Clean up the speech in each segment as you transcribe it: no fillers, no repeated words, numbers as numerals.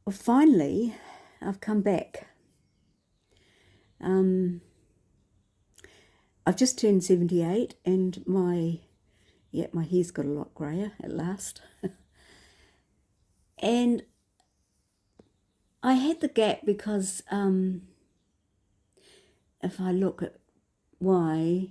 Well, finally, I've come back. I've just turned 78 and my hair's got a lot greyer at last. And I had the gap because if I look at why,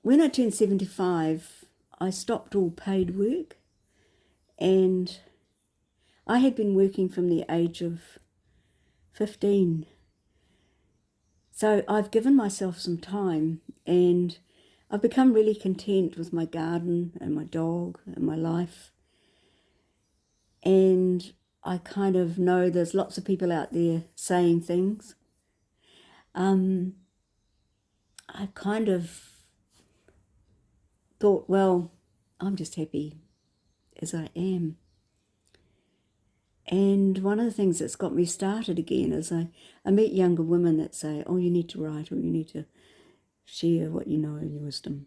when I turned 75, I stopped all paid work, and I had been working from the age of 15. So I've given myself some time, and I've become really content with my garden and my dog and my life. And I kind of know there's lots of people out there saying things. I kind of thought, well, I'm just happy as I am. And one of the things that's got me started again is I meet younger women that say, oh, you need to write, or you need to share what you know and your wisdom.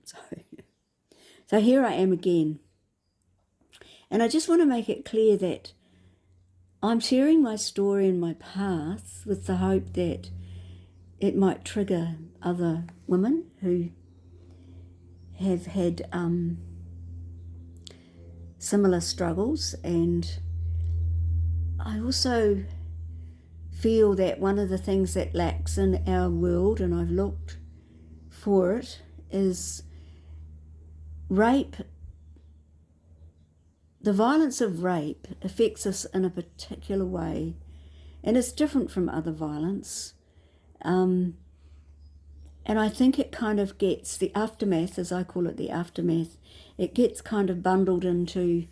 So here I am again. And I just want to make it clear that I'm sharing my story and my path with the hope that it might trigger other women who have had similar struggles. And I also feel that one of the things that lacks in our world, and I've looked for it, is rape. The violence of rape affects us in a particular way, and it's different from other violence. And I think it kind of gets the aftermath, as I call it, the aftermath. It gets kind of bundled into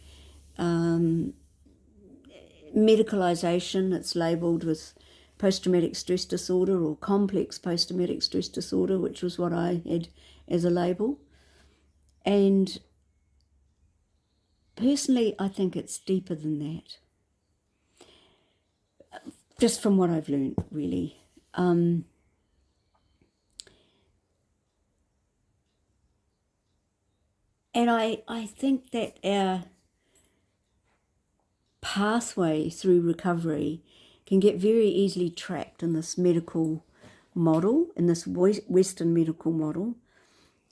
medicalisation. It's labelled with post-traumatic stress disorder or complex post-traumatic stress disorder, which was what I had as a label. And personally, I think it's deeper than that, just from what I've learned, really. And I think that our pathway through recovery can get very easily trapped in this medical model, in this Western medical model.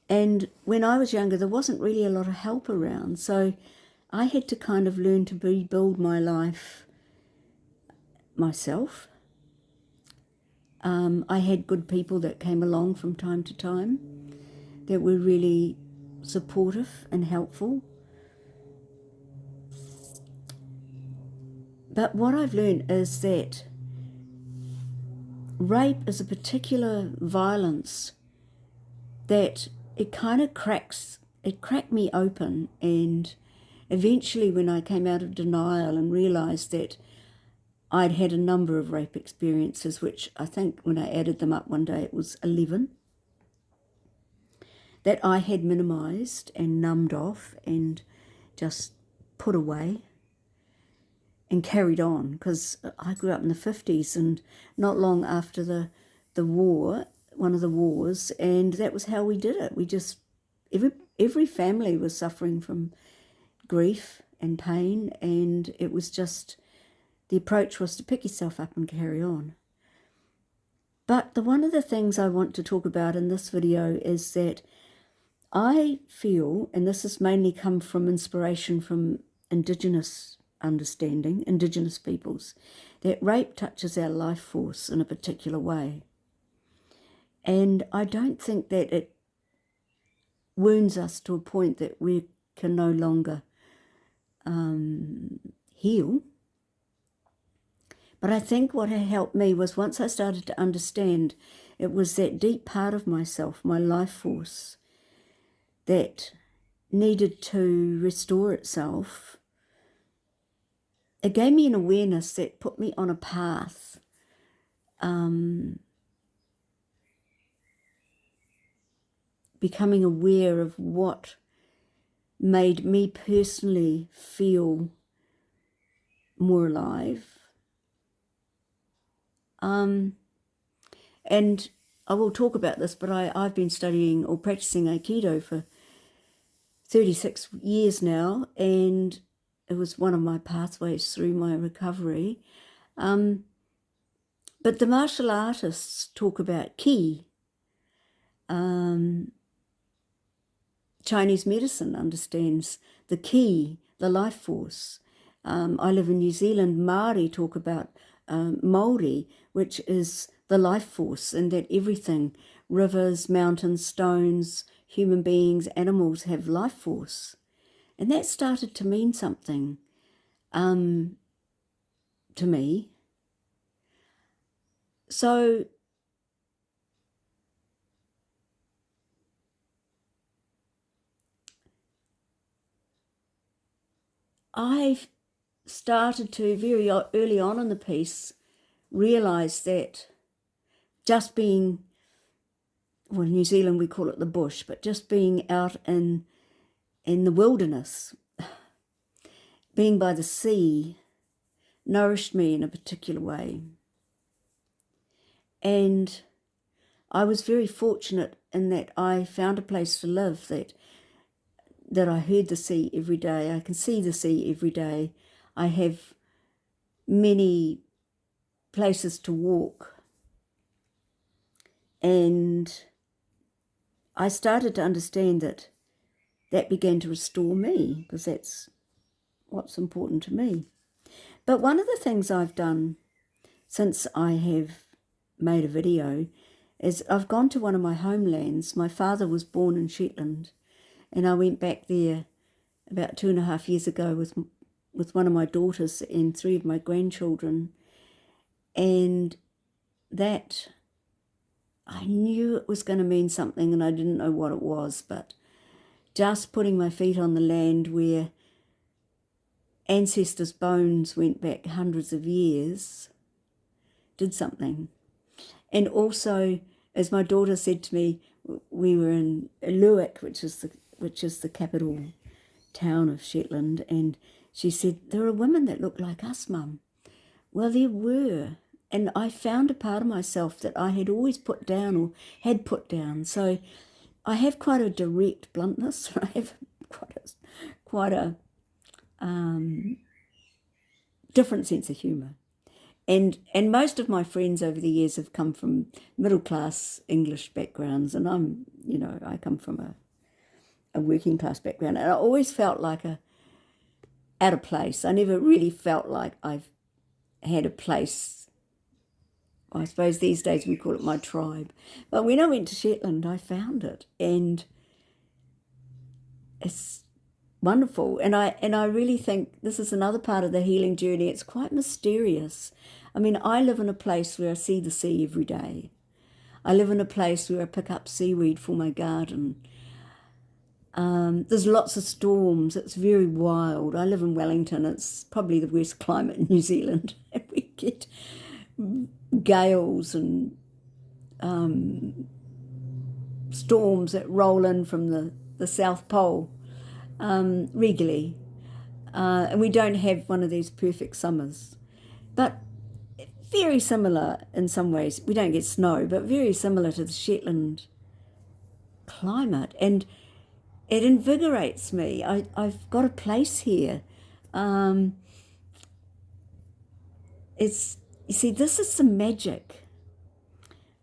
And when I was younger, there wasn't really a lot of help around. So I had to kind of learn to rebuild my life myself. I had good people that came along from time to time that were really supportive and helpful. But what I've learned is that rape is a particular violence that it kind of cracked me open. And eventually, when I came out of denial and realised that I'd had a number of rape experiences, which I think when I added them up one day it was 11, that I had minimised and numbed off and just put away and carried on, because I grew up in the 50s and not long after the war, one of the wars, and that was how we did it. We just, every family was suffering from grief and pain, and it was just, the approach was to pick yourself up and carry on. But one of the things I want to talk about in this video is that I feel, and this has mainly come from inspiration from Indigenous understanding, Indigenous peoples, that rape touches our life force in a particular way. And I don't think that it wounds us to a point that we can no longer heal. But I think what had helped me was, once I started to understand, it was that deep part of myself, my life force, that needed to restore itself. It gave me an awareness that put me on a path becoming aware of what made me personally feel more alive. And I will talk about this, but I've been studying or practicing Aikido for 36 years now, and it was one of my pathways through my recovery. But the martial artists talk about ki. Chinese medicine understands the ki, the life force. I live in New Zealand. Māori talk about Māori, which is the life force, and that everything, rivers, mountains, stones, human beings, animals have life force. And that started to mean something to me. So I started to, very early on in the piece, realise that just being, well, in New Zealand we call it the bush, but just being out in the wilderness, being by the sea, nourished me in a particular way. And I was very fortunate in that I found a place to live that I heard the sea every day. I can see the sea every day. I have many places to walk. And I started to understand that began to restore me, because that's what's important to me. But one of the things I've done since I have made a video is I've gone to one of my homelands. My father was born in Shetland, and I went back there about 2.5 years ago with one of my daughters and 3 of my grandchildren. And that, I knew it was going to mean something, and I didn't know what it was, but just putting my feet on the land where ancestors' bones went back hundreds of years did something. And also, as my daughter said to me, we were in Luik, which is the capital town of Shetland, and she said, there are women that look like us, Mum. Well, there were, and I found a part of myself that I had always put down or had put down. So I have quite a direct bluntness. I have quite a different sense of humour. And most of my friends over the years have come from middle-class English backgrounds, and I come from a working-class background, and I always felt like out of place. I never really felt like I've had a place. I suppose these days we call it my tribe. But when I went to Shetland, I found it, and it's wonderful. And I really think this is another part of the healing journey. It's quite mysterious. I mean, I live in a place where I see the sea every day. I live in a place where I pick up seaweed for my garden. There's lots of storms. It's very wild. I live in Wellington. It's probably the worst climate in New Zealand. We get gales and storms that roll in from the South Pole regularly. And we don't have one of these perfect summers. But very similar in some ways. We don't get snow, but very similar to the Shetland climate. And it invigorates me. I've got a place here. You see, this is the magic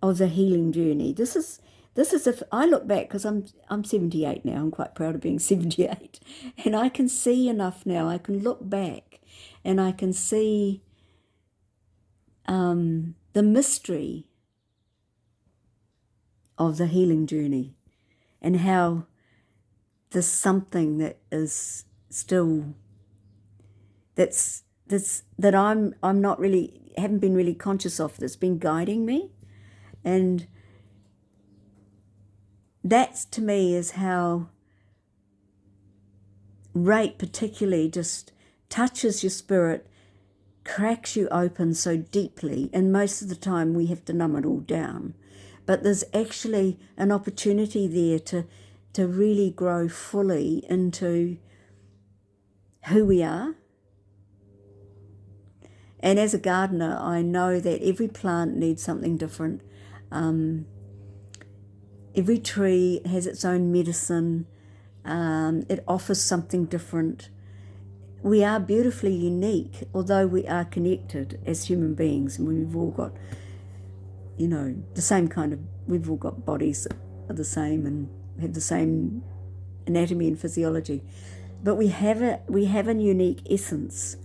of the healing journey. This is if I look back, because I'm 78 now. I'm quite proud of being 78, and I can see enough now. I can look back, and I can see the mystery of the healing journey, and how there's something that is still that I'm not really, haven't been really conscious of, that's been guiding me. And that's, to me, is how rape particularly just touches your spirit, cracks you open so deeply, and most of the time we have to numb it all down. But there's actually an opportunity there to really grow fully into who we are. And as a gardener, I know that every plant needs something different. Every tree has its own medicine. It offers something different. we are beautifully unique, although we are connected as human beings, and we've all got, the same kind of, we've all got bodies that are the same and have the same anatomy and physiology, but we have a unique essence,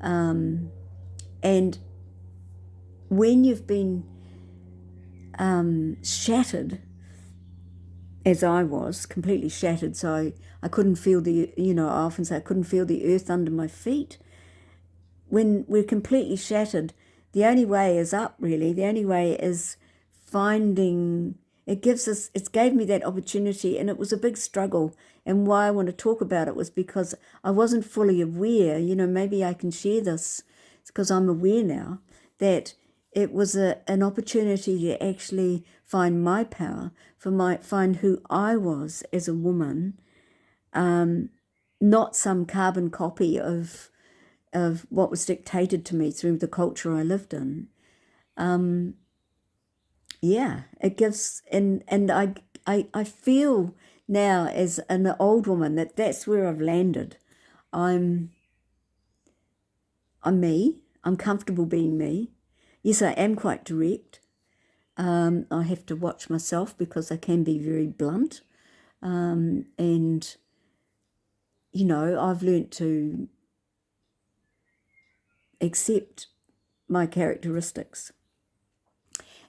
and when you've been shattered, as I was, completely shattered, so I couldn't feel I often say I couldn't feel the earth under my feet. When we're completely shattered, the only way is up, really. The only way is finding, it gave me that opportunity, and it was a big struggle. And why I want to talk about it was because I wasn't fully aware, maybe I can share this, it's because I'm aware now, that it was an opportunity to actually find my power, find who I was as a woman, not some carbon copy of what was dictated to me through the culture I lived in. It gives, and I feel now as an old woman that's where I've landed. I'm me. I'm comfortable being me. Yes, I am quite direct. I have to watch myself because I can be very blunt. And, I've learnt to accept my characteristics.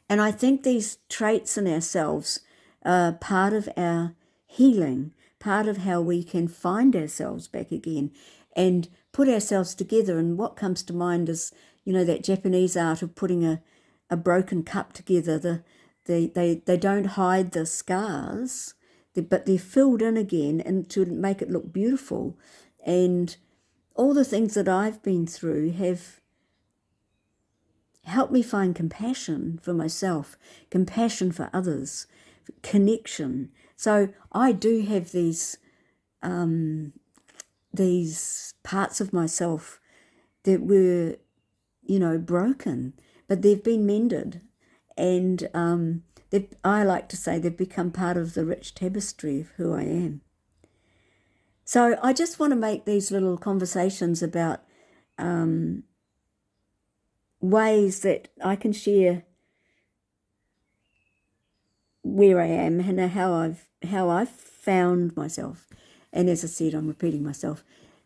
And I think these traits in ourselves are part of our healing, part of how we can find ourselves back again and put ourselves together. And what comes to mind is, that Japanese art of putting a broken cup together. They don't hide the scars, but they're filled in again and to make it look beautiful. And all the things that I've been through have helped me find compassion for myself, compassion for others, connection. So I do have these parts of myself that were, broken, but they've been mended. And I like to say they've become part of the rich tapestry of who I am. So I just want to make these little conversations about ways that I can share where I am and how I've found myself. And as I said, I'm repeating myself,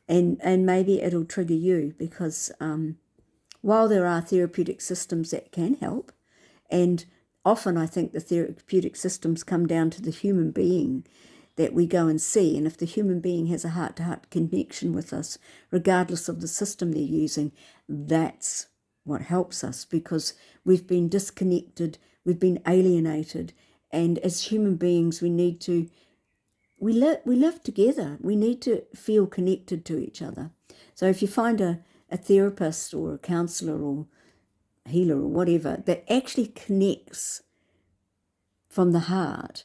and maybe it'll trigger you because while there are therapeutic systems that can help, and often I think the therapeutic systems come down to the human being that we go and see, and if the human being has a heart-to-heart connection with us, regardless of the system they're using, that's what helps us, because we've been disconnected, we've been alienated, and as human beings we need to, we live together, we need to feel connected to each other. So if you find a therapist or a counsellor or healer or whatever that actually connects from the heart,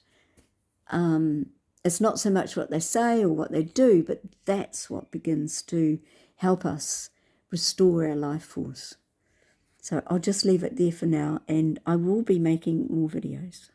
it's not so much what they say or what they do, but that's what begins to help us restore our life force. So I'll just leave it there for now, and I will be making more videos.